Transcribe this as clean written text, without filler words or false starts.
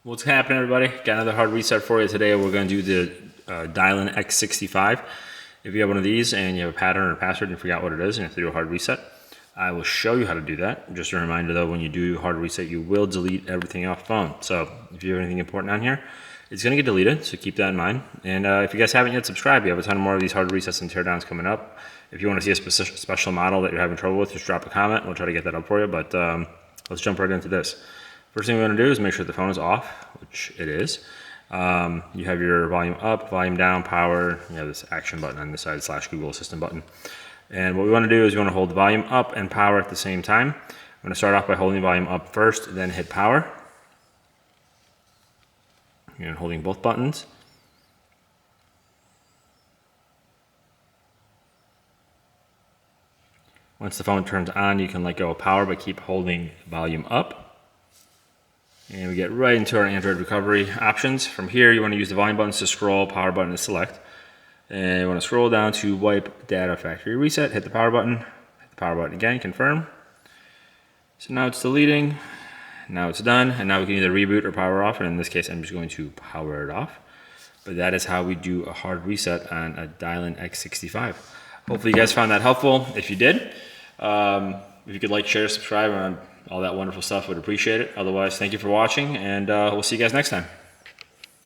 What's happening, everybody? Got another hard reset for you today. We're going to do the Dialn X65. If you have one of these and you have a pattern or a password and you forgot what it is and you have to do a hard reset, I will show you how to do that. Just a reminder though, when you do hard reset, you will delete everything off the phone. So if you have anything important on here, it's going to get deleted, so keep that in mind. And if you guys haven't yet subscribed, we have a ton more of these hard resets and teardowns coming up. If you want to see a special model that you're having trouble with, just drop a comment. We'll try to get that up for you, but let's jump right into this. First thing we're going to do is make sure the phone is off, which it is. You have your volume up, volume down, power. You have this action button on the side / Google Assistant button. And what we want to do is we want to hold the volume up and power at the same time. I'm going to start off by holding the volume up first, then hit power. And holding both buttons. Once the phone turns on, you can let go of power, but keep holding volume up. And we get right into our Android recovery options. From here, you want to use the volume buttons to scroll, power button to select. And you want to scroll down to wipe data factory reset, hit the power button again, confirm. So now it's deleting, now it's done, and now we can either reboot or power off, and in this case, I'm just going to power it off. But that is how we do a hard reset on a Dialn X65. Hopefully you guys found that helpful. If you did, if you could like, share, subscribe, and all that wonderful stuff, would appreciate it. Otherwise, thank you for watching, and we'll see you guys next time.